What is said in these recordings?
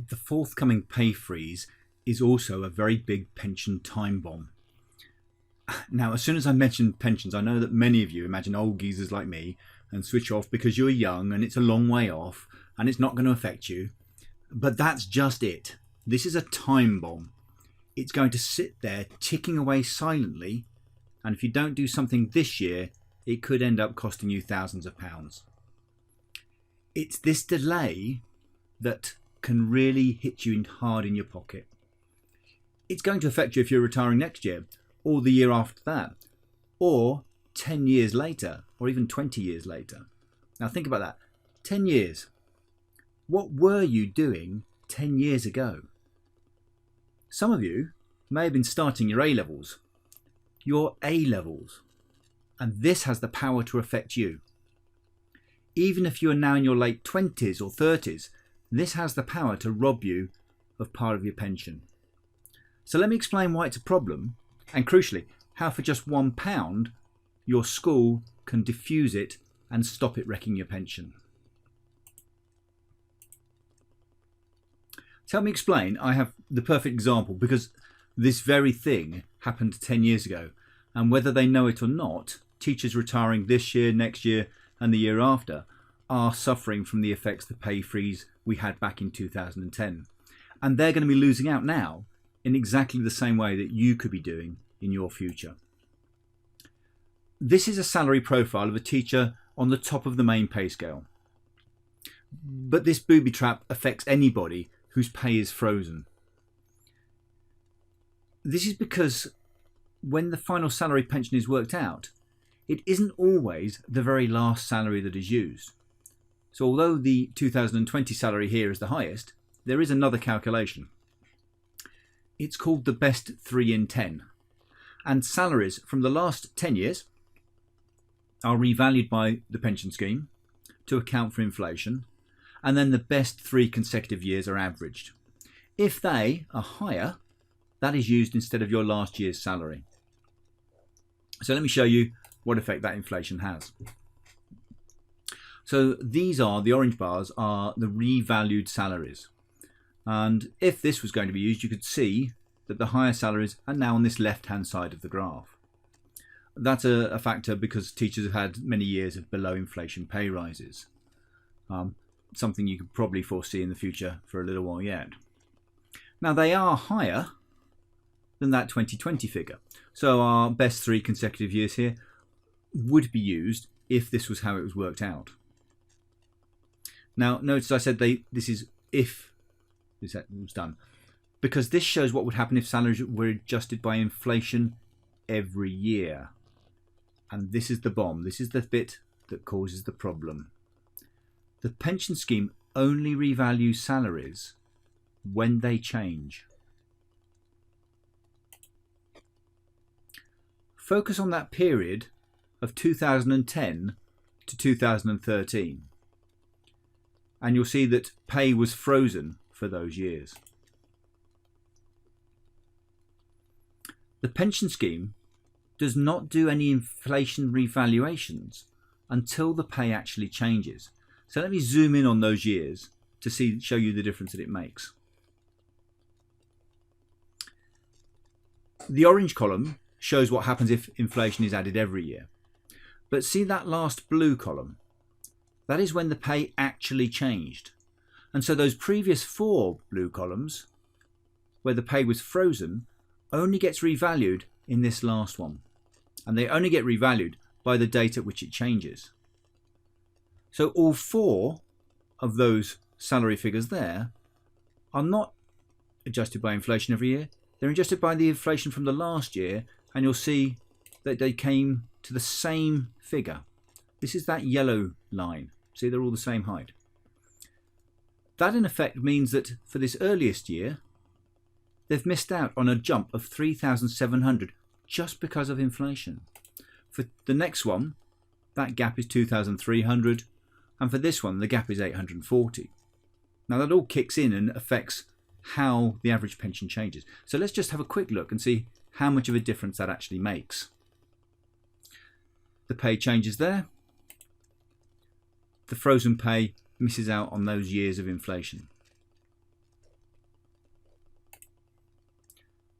The forthcoming pay freeze is also a very big pension time bomb. Now, as soon as I mention pensions, I know that many of you imagine old geezers like me and switch off because you're young and it's a long way off and it's not going to affect you. But that's just it. This is a time bomb. It's going to sit there ticking away silently, and if you don't do something this year, it could end up costing you thousands of pounds. It's this delay that can really hit you hard in your pocket. It's going to affect you if you're retiring next year, or the year after that, or 10 years later, or even 20 years later. Now think about that. 10 years. What were you doing 10 years ago? Some of you may have been starting your A-levels, your A-levels, and this has the power to affect you. Even if you are now in your late 20s or 30s, this has the power to rob you of part of your pension. So let me explain why it's a problem, and crucially, how for just £1 your school can diffuse it and stop it wrecking your pension. To help me explain, I have the perfect example, because this very thing happened 10 years ago, and whether they know it or not, teachers retiring this year, next year and the year after are suffering from the effects of the pay freeze we had back in 2010. And they're going to be losing out now in exactly the same way that you could be doing in your future. This is a salary profile of a teacher on the top of the main pay scale. But this booby trap affects anybody whose pay is frozen. This is because when the final salary pension is worked out, it isn't always the very last salary that is used. So although the 2020 salary here is the highest, there is another calculation. It's called the best 3 in 10. And salaries from the last 10 years are revalued by the pension scheme to account for inflation, and then the best 3 consecutive years are averaged. If they are higher, that is used instead of your last year's salary. So let me show you what effect that inflation has. So these are, the orange bars are the revalued salaries. And if this was going to be used, you could see that the higher salaries are now on this left-hand side of the graph. That's a factor because teachers have had many years of below inflation pay rises. Something you could probably foresee in the future for a little while yet. Now they are higher than that 2020 figure. So our best 3 consecutive years here would be used if this was how it was worked out. Now notice I said this is if this was done, because this shows what would happen if salaries were adjusted by inflation every year. And this is the bomb. This is the bit that causes the problem. The pension scheme only revalues salaries when they change. Focus on that period of 2010 to 2013, and you'll see that pay was frozen for those years. The pension scheme does not do any inflation revaluations until the pay actually changes. So let me zoom in on those years to show you the difference that it makes. The orange column shows what happens if inflation is added every year. But see that last blue column? That is when the pay actually changed. And so those previous 4 blue columns, where the pay was frozen, only gets revalued in this last one. And they only get revalued by the date at which it changes. So all 4 of those salary figures there are not adjusted by inflation every year. They're adjusted by the inflation from the last year, and you'll see that they came to the same figure. This is that yellow line. See, they're all the same height. That in effect means that for this earliest year, they've missed out on a jump of 3,700 just because of inflation. For the next one, that gap is 2,300, and for this one, the gap is 840. Now that all kicks in and affects how the average pension changes. So let's just have a quick look and see how much of a difference that actually makes. The pay changes there. The frozen pay misses out on those years of inflation.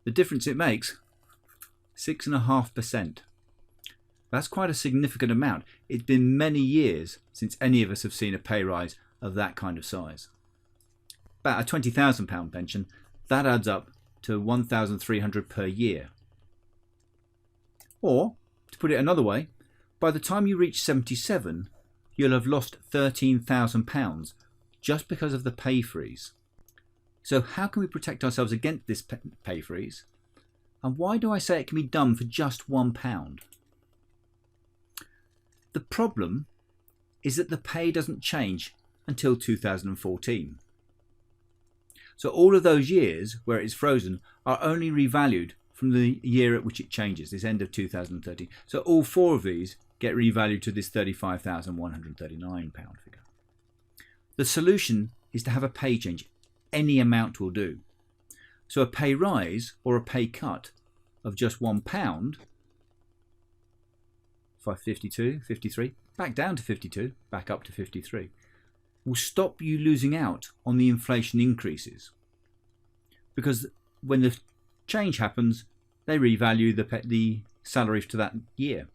The difference it makes, 6.5%. That's quite a significant amount. It's been many years since any of us have seen a pay rise of that kind of size. About a £20,000 pension, that adds up to £1,300 per year. Or, to put it another way, by the time you reach 77, you'll have lost £13,000 just because of the pay freeze. So how can we protect ourselves against this pay freeze? And why do I say it can be done for just £1? The problem is that the pay doesn't change until 2014. So all of those years where it is frozen are only revalued from the year at which it changes, this end of 2013. So all 4 of these get revalued to this £35,139 figure. The solution is to have a pay change. Any amount will do. So a pay rise or a pay cut of just £1, 552, 53, back down to 52, back up to 53, will stop you losing out on the inflation increases. Because when the change happens, they revalue the salary to that year.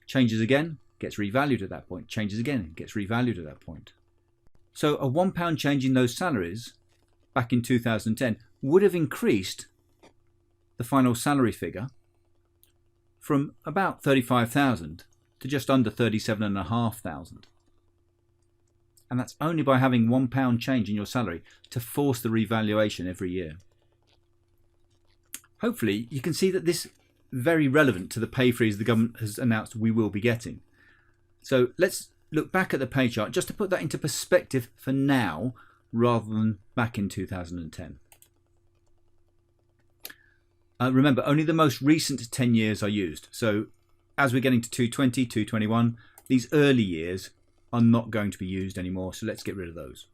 Changes again, gets revalued at that point. Changes again, gets revalued at that point. So a £1 change in those salaries back in 2010 would have increased the final salary figure from about 35,000 to just under 37,500. And that's only by having £1 change in your salary to force the revaluation every year. Hopefully you can see that this is very relevant to the pay freeze the government has announced we will be getting. So let's look back at the pay chart just to put that into perspective for now rather than back in 2010. Remember, only the most recent 10 years are used. So as we're getting to 220, 221, these early years are not going to be used anymore. So let's get rid of those.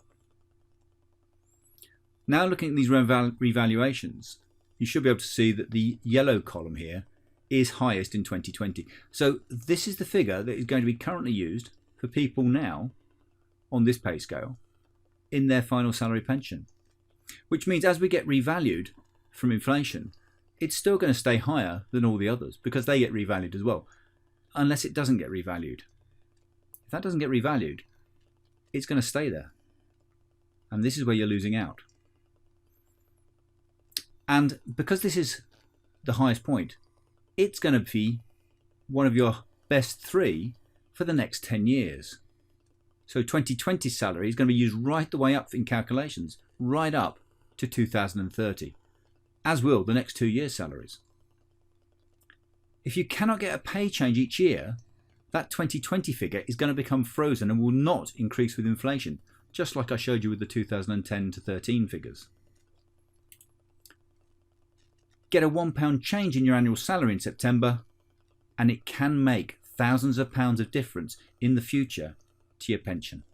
Now looking at these revaluations, you should be able to see that the yellow column here is highest in 2020. So this is the figure that is going to be currently used for people now on this pay scale in their final salary pension. Which means as we get revalued from inflation, it's still going to stay higher than all the others because they get revalued as well, unless it doesn't get revalued. If that doesn't get revalued, it's going to stay there. And this is where you're losing out. And because this is the highest point, it's going to be one of your best 3 for the next 10 years. So 2020 salary is going to be used right the way up in calculations, right up to 2030, as will the next 2 years' salaries. If you cannot get a pay change each year, that 2020 figure is going to become frozen and will not increase with inflation, just like I showed you with the 2010 to 13 figures. Get a £1 change in your annual salary in September, and it can make thousands of pounds of difference in the future to your pension.